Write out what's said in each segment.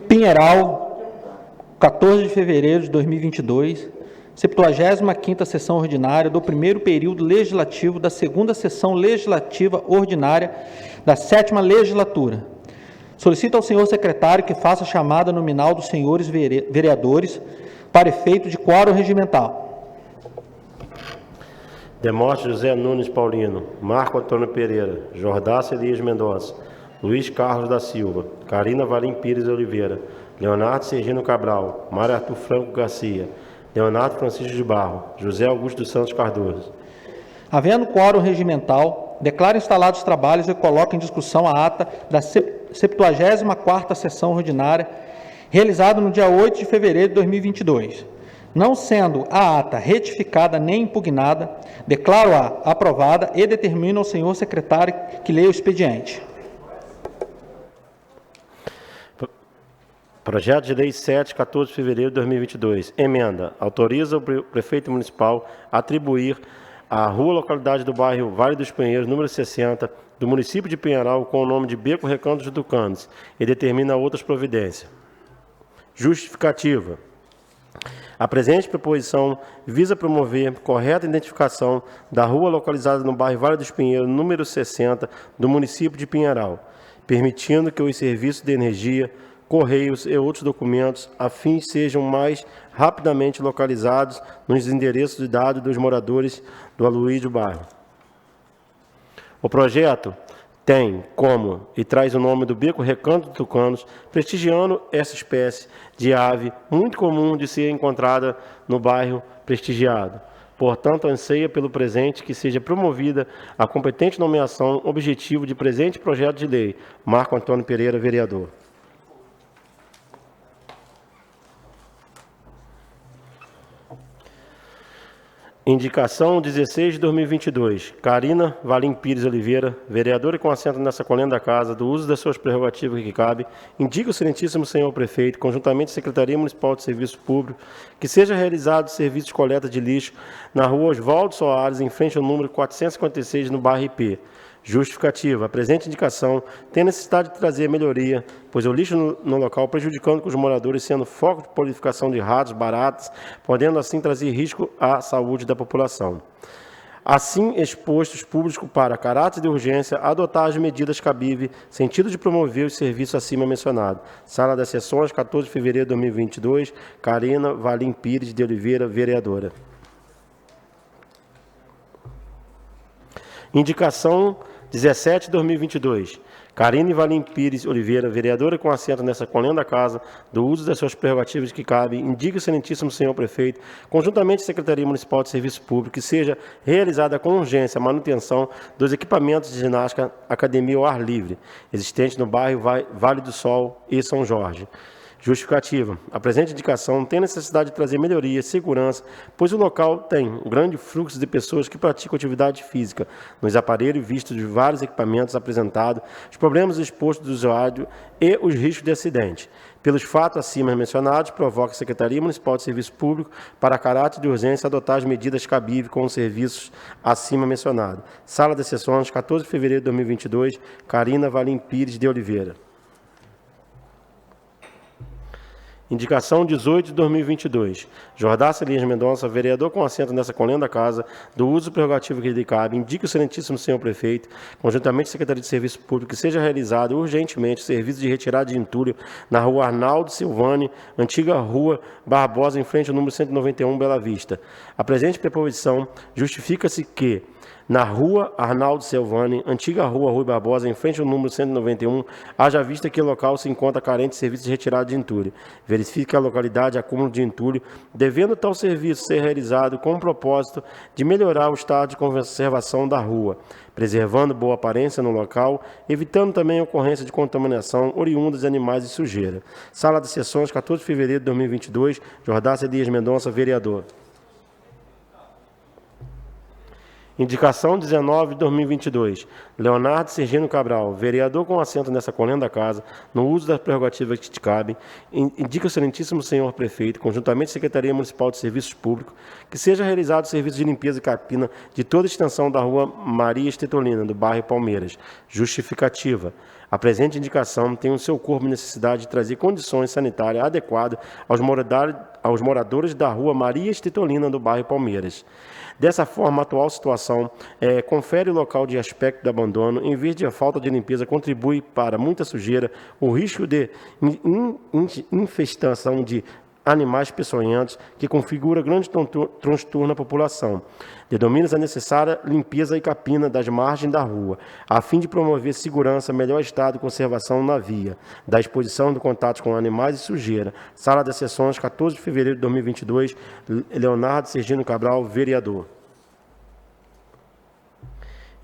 Pinheiral, 14 de fevereiro de 2022, 75ª sessão ordinária do primeiro período legislativo da segunda sessão legislativa ordinária da 7ª legislatura. Solicito ao senhor secretário que faça a chamada nominal dos senhores vereadores para efeito de quórum regimental. Demóstenes José Nunes Paulino, Marco Antônio Pereira, Jordace Elias Mendonça, Luiz Carlos da Silva, Carina Valim Pires Oliveira, Leonardo Sergino Cabral, Mário Arthur Franco Garcia, Leonardo Francisco de Barro, José Augusto dos Santos Cardoso. Havendo quórum regimental, declaro instalados os trabalhos e coloco em discussão a ata da 74ª sessão ordinária, realizada no dia 8 de fevereiro de 2022. Não sendo a ata retificada nem impugnada, declaro-a aprovada e determino ao senhor secretário que leia o expediente. Projeto de Lei 7, 14 de fevereiro de 2022. Emenda. Autoriza o prefeito municipal a atribuir a rua localidade do bairro Vale dos Pinheiros, número 60, do município de Pinheiral, com o nome de Beco Recanto dos Tucanos, e determina outras providências. Justificativa. A presente proposição visa promover correta identificação da rua localizada no bairro Vale dos Pinheiros, número 60, do município de Pinheiral, permitindo que os serviços de energia, correios e outros documentos afins sejam mais rapidamente localizados nos endereços de dados dos moradores do aluído bairro. O projeto tem como e traz o nome do Beco Recanto dos Tucanos, prestigiando essa espécie de ave muito comum de ser encontrada no bairro prestigiado. Portanto, anseia pelo presente que seja promovida a competente nomeação objetivo de presente projeto de lei. Marco Antônio Pereira, vereador. Indicação 16 de 2022. Carina Valim Pires Oliveira, vereadora com assento nessa colenda da Casa, do uso das suas prerrogativas que cabe, indica o excelentíssimo senhor prefeito, conjuntamente à Secretaria Municipal de Serviço Público, que seja realizado serviço de coleta de lixo na rua Oswaldo Soares, em frente ao número 456, no bairro IP. Justificativa. A presente indicação tem necessidade de trazer melhoria, pois o lixo no local prejudicando os moradores, sendo foco de prolificação de ratos, baratas, podendo assim trazer risco à saúde da população. Assim, expostos públicos para caráter de urgência, adotar as medidas cabíveis, sentido de promover os serviços acima mencionados. Sala das Sessões, 14 de fevereiro de 2022, Carina Valim Pires de Oliveira, vereadora. Indicação 17 de 2022. Carine Valim Pires Oliveira, vereadora com assento nessa colenda da Casa, do uso das suas prerrogativas que cabem, indica o excelentíssimo senhor prefeito, conjuntamente à Secretaria Municipal de Serviço Público, que seja realizada com urgência a manutenção dos equipamentos de ginástica academia ao ar livre, existentes no bairro Vale do Sol e São Jorge. Justificativa. A presente indicação tem necessidade de trazer melhoria e segurança, pois o local tem um grande fluxo de pessoas que praticam atividade física. Nos aparelhos vistos de vários equipamentos apresentados, os problemas expostos do usuário e os riscos de acidente. Pelos fatos acima mencionados, provoca a Secretaria Municipal de Serviço Público, para caráter de urgência, adotar as medidas cabíveis com os serviços acima mencionados. Sala das Sessões, 14 de fevereiro de 2022, Carina Valim Pires de Oliveira. Indicação 18 de 2022. Jordace Elias Mendonça, vereador com assento nessa colenda da Casa, do uso prerrogativo que lhe cabe, indica o excelentíssimo senhor prefeito, conjuntamente à Secretaria de Serviço Público, que seja realizado urgentemente serviço de retirada de entulho na rua Arnaldo Silvani, antiga rua Barbosa, em frente ao número 191, Bela Vista. A presente preposição justifica-se que na rua Arnaldo Silvani, antiga rua Rui Barbosa, em frente ao número 191, haja vista que o local se encontra carente de serviço de retirada de entulho. Verifique a localidade acúmulo de entulho, devendo tal serviço ser realizado com o propósito de melhorar o estado de conservação da rua, preservando boa aparência no local, evitando também a ocorrência de contaminação oriunda de animais e sujeira. Sala de Sessões, 14 de fevereiro de 2022, Jordace Elias Mendonça, vereador. Indicação 19 de 2022. Leonardo Sergino Cabral, vereador com assento nessa coluna da Casa, no uso das prerrogativas que te cabem, indica o excelentíssimo senhor prefeito, conjuntamente à Secretaria Municipal de Serviços Públicos, que seja realizado o serviço de limpeza e capina de toda a extensão da rua Maria Estetolina, do bairro Palmeiras. Justificativa. A presente indicação tem o seu corpo necessidade de trazer condições sanitárias adequadas aos moradores da rua Maria Estetolina, do bairro Palmeiras. Dessa forma, a atual situação confere o local de aspecto de abandono, em vez de a falta de limpeza contribui para muita sujeira, o risco de infestação de animais peçonhentos, que configura grande transtorno na população. Denomina-se a necessária limpeza e capina das margens da rua, a fim de promover segurança, melhor estado de conservação na via, da exposição de contatos com animais e sujeira. Sala das Sessões, 14 de fevereiro de 2022, Leonardo Sergino Cabral, vereador.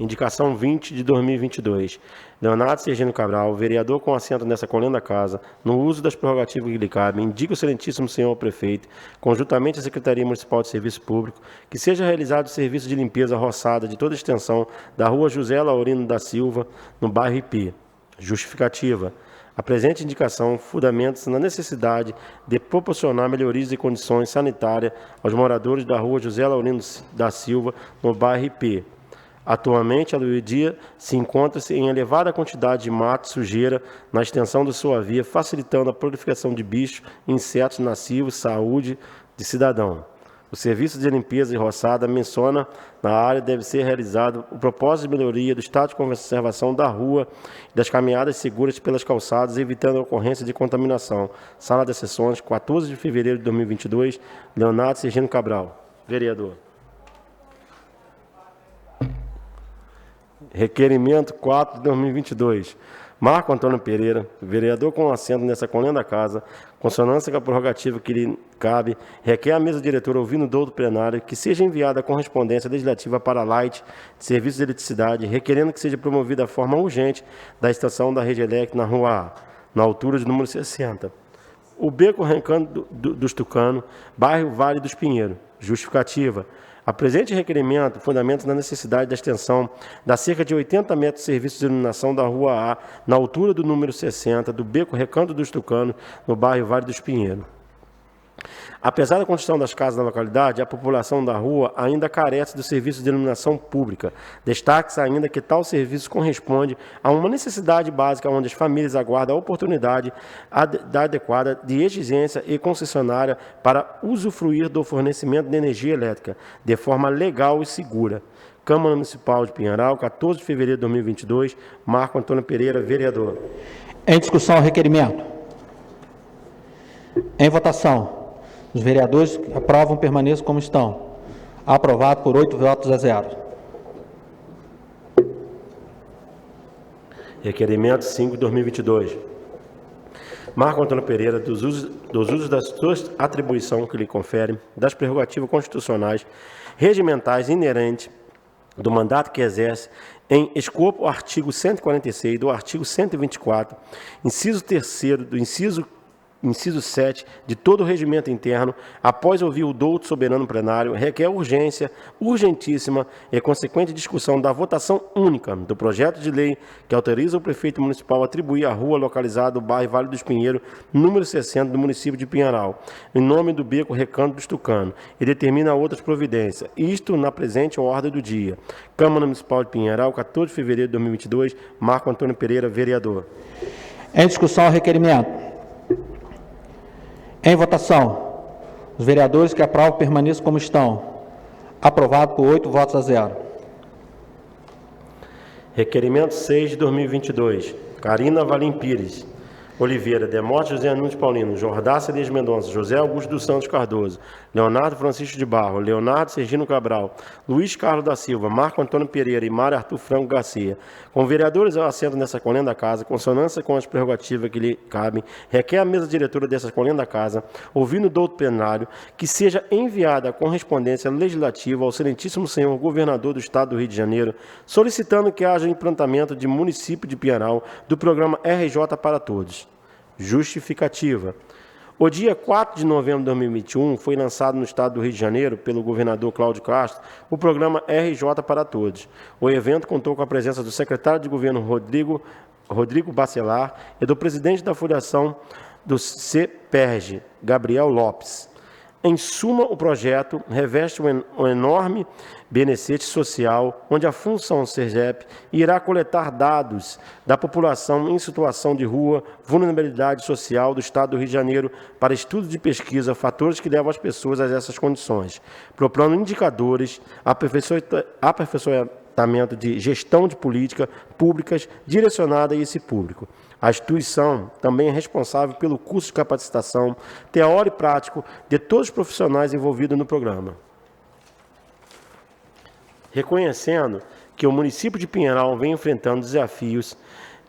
Indicação 20 de 2022. Leonardo Sergino Cabral, vereador com assento nessa coluna da Casa, no uso das prerrogativas que lhe cabem, indica o excelentíssimo senhor prefeito, conjuntamente à Secretaria Municipal de Serviço Público, que seja realizado o serviço de limpeza roçada de toda a extensão da rua José Laurino da Silva, no bairro Ipi. Justificativa. A presente indicação fundamenta-se na necessidade de proporcionar melhorias de condições sanitárias aos moradores da rua José Laurino da Silva, no bairro Ipi. Atualmente, a Luidia se encontra-se em elevada quantidade de mato e sujeira na extensão de sua via, facilitando a prolificação de bichos e insetos nocivos à saúde de cidadão. O serviço de limpeza e roçada menciona na área deve ser realizado o propósito de melhoria do estado de conservação da rua e das caminhadas seguras pelas calçadas, evitando a ocorrência de contaminação. Sala das Sessões, 14 de fevereiro de 2022, Leonardo Sergino Cabral, vereador. Requerimento 4 de 2022. Marco Antônio Pereira, vereador com assento nessa coluna da Casa, consonância com a prerrogativa que lhe cabe, requer à mesa diretora, ouvindo o douto plenário, que seja enviada a correspondência legislativa para a Light de Serviços de Eletricidade, requerendo que seja promovida a forma urgente da estação da Rede Elétrica na Rua A, na altura de número 60. O Beco Recanto dos Tucanos, bairro Vale dos Pinheiros. Justificativa. A presente requerimento fundamenta na necessidade da extensão da cerca de 80 metros de serviços de iluminação da Rua A, na altura do número 60, do Beco Recanto dos Tucanos, no bairro Vale dos Pinheiros. Apesar da construção das casas na localidade, a população da rua ainda carece do serviço de iluminação pública. Destaque-se ainda que tal serviço corresponde a uma necessidade básica onde as famílias aguardam a oportunidade adequada de exigência e concessionária para usufruir do fornecimento de energia elétrica de forma legal e segura. Câmara Municipal de Pinheiral, 14 de fevereiro de 2022, Marco Antônio Pereira, vereador. Em discussão o requerimento. Em votação. Os vereadores que aprovam permaneçam como estão. Aprovado por 8 votos a 0. Requerimento 5 de 2022. Marco Antônio Pereira, dos usos das suas atribuições que lhe conferem, das prerrogativas constitucionais, regimentais inerentes do mandato que exerce, em escopo ao artigo 146 do artigo 124, inciso 3º do inciso 7 de todo o regimento interno, após ouvir o douto soberano plenário, requer urgentíssima e consequente discussão da votação única do projeto de lei que autoriza o prefeito municipal a atribuir a rua localizada no bairro Vale dos Pinheiros, número 60 do município de Pinheiral, em nome do Beco Recanto dos Tucanos, e determina outras providências, isto na presente ordem do dia. Câmara Municipal de Pinheiral, 14 de fevereiro de 2022, Marco Antônio Pereira, vereador. Em discussão o requerimento. Em votação, os vereadores que aprovam permaneçam como estão. Aprovado por 8 votos a 0. Requerimento 6 de 2022. Carina Valim Pires Oliveira, Demote José Nunes Paulino, Jordácia Elias Mendonça, José Augusto dos Santos Cardoso, Leonardo Francisco de Barro, Leonardo Sergino Cabral, Luiz Carlos da Silva, Marco Antônio Pereira e Mário Arthur Franco Garcia. Com vereadores ao assento nessa coluna da Casa, consonância com as prerrogativas que lhe cabem, requer à mesa diretora dessa coluna da Casa, ouvindo o douto plenário, que seja enviada a correspondência legislativa ao excelentíssimo senhor governador do Estado do Rio de Janeiro, solicitando que haja implantamento de município de Pinheiral do programa RJ para Todos. Justificativa. O dia 4 de novembro de 2021 foi lançado no estado do Rio de Janeiro, pelo governador Cláudio Castro, o programa RJ para Todos. O evento contou com a presença do secretário de governo Rodrigo Bacelar e do presidente da Fundação do CEPERJ, Gabriel Lopes. Em suma, o projeto reveste um enorme benefício social, onde a função SERGEP irá coletar dados da população em situação de rua, vulnerabilidade social do Estado do Rio de Janeiro para estudo de pesquisa, fatores que levam as pessoas a essas condições, propondo indicadores, aperfeiçoamento de gestão de políticas públicas direcionada a esse público. A instituição também é responsável pelo curso de capacitação teórico e prático de todos os profissionais envolvidos no programa. Reconhecendo que o município de Pinheiral vem enfrentando desafios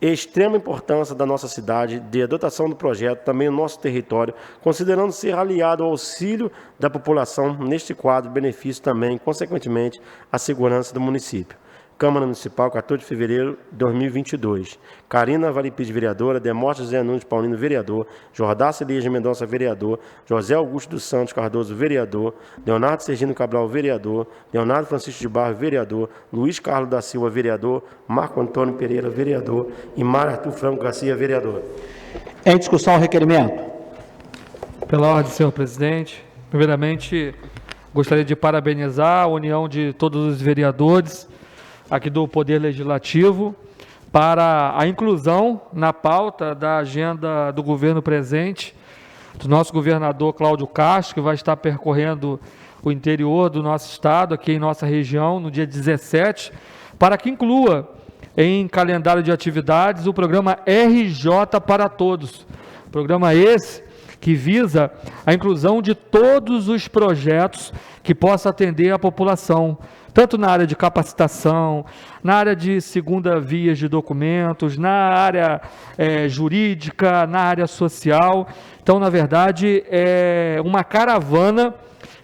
e extrema importância da nossa cidade de adotação do projeto, também no nosso território, considerando ser aliado ao auxílio da população neste quadro, benefício também, consequentemente, à segurança do município. Câmara Municipal, 14 de fevereiro de 2022. Carina Valipide, vereadora. Demóstenes José Nunes Paulino, vereador. Jordace Elias Mendonça, vereador. José Augusto dos Santos Cardoso, vereador. Leonardo Sergino Cabral, vereador. Leonardo Francisco de Barro, vereador. Luiz Carlos da Silva, vereador. Marco Antônio Pereira, vereador. E Mário Arthur Franco Garcia, vereador. Em discussão o requerimento. Pela ordem, senhor presidente. Primeiramente, gostaria de parabenizar a união de todos os vereadores aqui do Poder Legislativo para a inclusão na pauta da agenda do governo presente, do nosso governador Cláudio Castro, que vai estar percorrendo o interior do nosso estado, aqui em nossa região, no dia 17, para que inclua em calendário de atividades o programa RJ para Todos. Programa esse que visa a inclusão de todos os projetos que possam atender a população, tanto na área de capacitação, na área de segunda via de documentos, na área jurídica, na área social. Então, na verdade, é uma caravana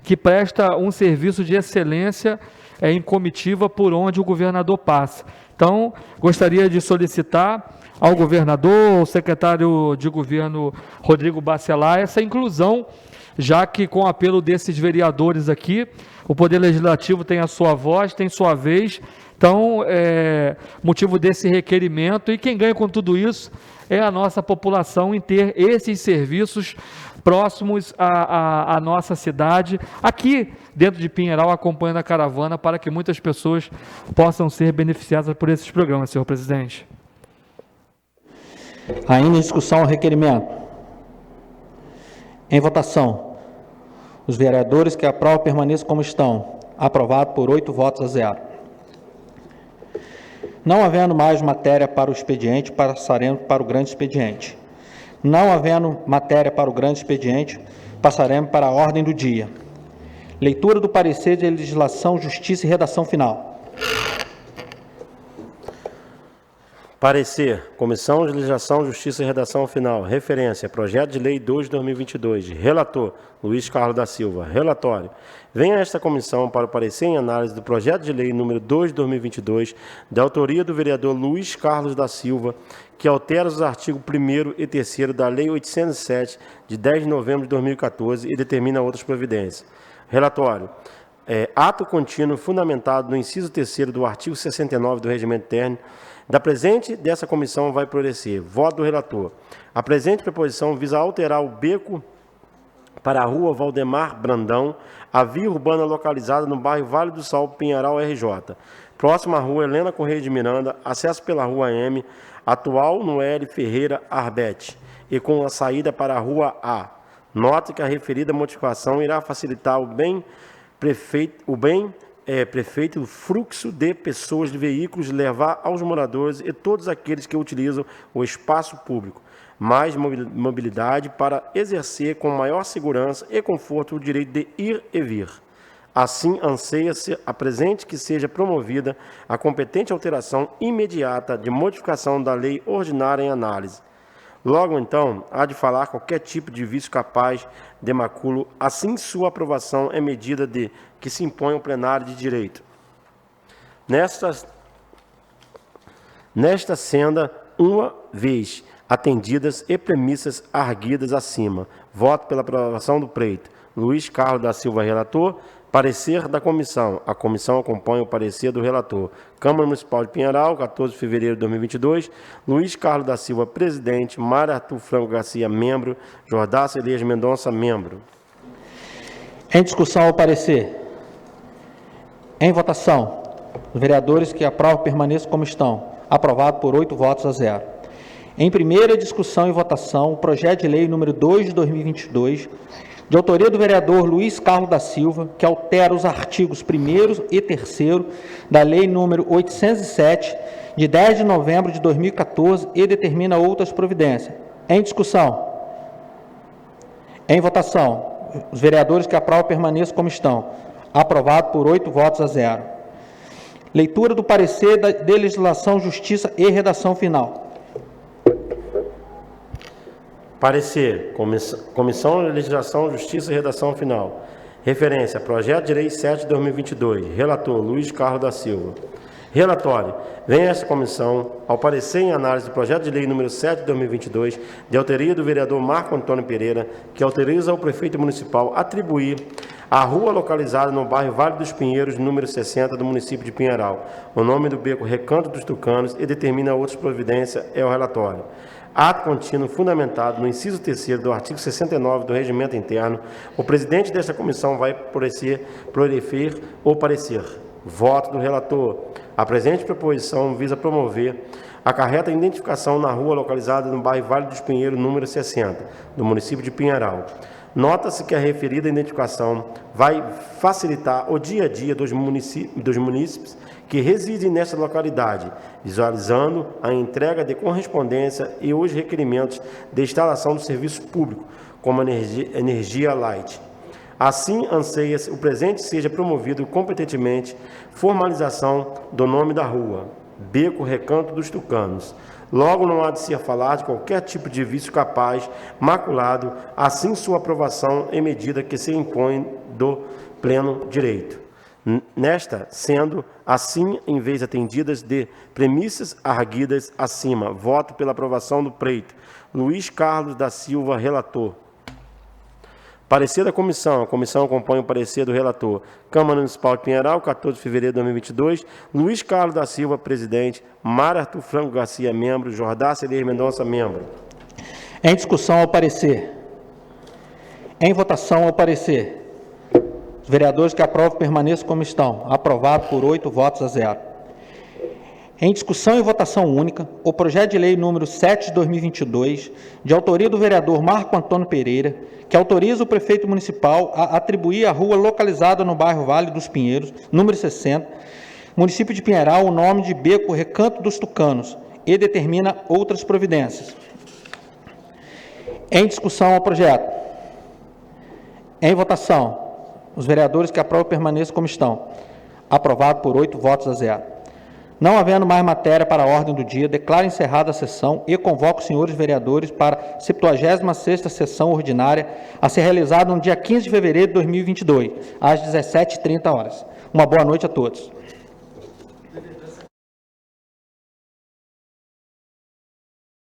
que presta um serviço de excelência em comitiva por onde o governador passa. Então, gostaria de solicitar ao governador, ao secretário de governo Rodrigo Bacelar, essa inclusão, já que com o apelo desses vereadores aqui, o Poder Legislativo tem a sua voz, tem sua vez. Então, motivo desse requerimento, e quem ganha com tudo isso é a nossa população em ter esses serviços próximos à nossa cidade, aqui dentro de Pinheiral, acompanhando a caravana, para que muitas pessoas possam ser beneficiadas por esses programas, senhor presidente. Ainda em discussão o requerimento. Em votação. Os vereadores que aprovam permaneçam como estão. Aprovado por 8 votos a 0. Não havendo mais matéria para o expediente, passaremos para o grande expediente. Não havendo matéria para o grande expediente, passaremos para a ordem do dia. Leitura do parecer de legislação, justiça e redação final. Parecer. Comissão de Legislação, Justiça e Redação Final. Referência. Projeto de Lei 2 de 2022. Relator. Luiz Carlos da Silva. Relatório. Venha a esta comissão para o parecer em análise do projeto de lei número 2 de 2022, da autoria do vereador Luiz Carlos da Silva, que altera os artigos 1º e 3º da Lei 807, de 10 de novembro de 2014, e determina outras providências. Relatório. Ato contínuo fundamentado no inciso 3º do artigo 69 do Regimento Interno da presente dessa comissão vai florescer. Voto do relator. A presente proposição visa alterar o beco para a rua Valdemar Brandão, a via urbana localizada no bairro Vale do Sol, Pinheiral, RJ. Próxima à rua Helena Correia de Miranda, acesso pela rua M, atual Noelle Ferreira Arbete, e com a saída para a rua A. Nota que a referida modificação irá facilitar o prefeito o fluxo de pessoas de veículos, levar aos moradores e todos aqueles que utilizam o espaço público mais mobilidade para exercer com maior segurança e conforto o direito de ir e vir. Assim, anseia-se a presente que seja promovida a competente alteração imediata de modificação da lei ordinária em análise. Logo, então, há de falar qualquer tipo de vício capaz de maculo, assim sua aprovação é medida de que se impõe ao plenário de direito. Nesta senda, uma vez atendidas e premissas arguidas acima, Voto pela aprovação do pleito. Luiz Carlos da Silva, relator. Parecer da comissão. A comissão acompanha o parecer do relator. Câmara Municipal de Pinheiral, 14 de fevereiro de 2022. Luiz Carlos da Silva, presidente. Mário Arthur Franco Garcia, membro. Jordace Elias Mendonça, membro. Em discussão, o parecer. Em votação. Os vereadores que aprovam permaneçam como estão. Aprovado por 8 votos a 0. Em primeira discussão e votação, o projeto de lei número 2 de 2022, de autoria do vereador Luiz Carlos da Silva, que altera os artigos 1º e 3º da lei número 807, de 10 de novembro de 2014 e determina outras providências. Em discussão. Em votação. Os vereadores que aprovam permaneçam como estão. Aprovado por 8 votos a 0. Leitura do parecer de legislação, justiça e redação final. Parecer. Comissão de Legislação, Justiça e Redação Final. Referência. Projeto de Lei 7 de 2022. Relator Luiz Carlos da Silva. Relatório. Vem esta comissão ao parecer em análise do projeto de lei número 7 de 2022, de autoria do vereador Marco Antônio Pereira, que autoriza ao prefeito municipal atribuir a rua localizada no bairro Vale dos Pinheiros, número 60, do município de Pinheiral, o nome do beco Recanto dos Tucanos, e determina outras providências. É o relatório. Ato contínuo fundamentado no inciso 3º do artigo 69 do Regimento Interno. O presidente desta comissão vai proferir ou parecer. Voto do relator. A presente proposição visa promover a correta identificação na rua localizada no bairro Vale dos Pinheiros, número 60, do município de Pinheiral. Nota-se que a referida identificação vai facilitar o dia a dia dos munícipes que residem nesta localidade, visualizando a entrega de correspondência e os requerimentos de instalação do serviço público, como energia light. Assim, anseia-se o presente seja promovido competentemente formalização do nome da rua, Beco Recanto dos Tucanos. Logo, não há de ser falar de qualquer tipo de vício capaz, maculado, assim sua aprovação em medida que se impõe do pleno direito. Nesta, sendo assim, em vez atendidas de premissas arguidas acima, voto pela aprovação do pleito. Luiz Carlos da Silva, relator. Parecer da comissão. A comissão acompanha o parecer do relator. Câmara Municipal de Pinheiral, 14 de fevereiro de 2022. Luiz Carlos da Silva, presidente. Mário Arthur Franco Garcia, membro. Jordace Elias Mendonça, membro. Em discussão, ao parecer. Em votação, ao parecer. Os vereadores que aprovam permaneçam como estão. Aprovado por 8 votos a 0. Em discussão e votação única, o projeto de lei número 7 de 2022, de autoria do vereador Marco Antônio Pereira, que autoriza o prefeito municipal a atribuir a rua localizada no bairro Vale dos Pinheiros, número 60, município de Pinheiral, o nome de Beco Recanto dos Tucanos, e determina outras providências. Em discussão ao projeto. Em votação, os vereadores que aprovam permaneçam como estão. Aprovado por 8 votos a 0. Não havendo mais matéria para a ordem do dia, declaro encerrada a sessão e convoco os senhores vereadores para a 76ª sessão ordinária a ser realizada no dia 15 de fevereiro de 2022, às 17h30. Uma boa noite a todos.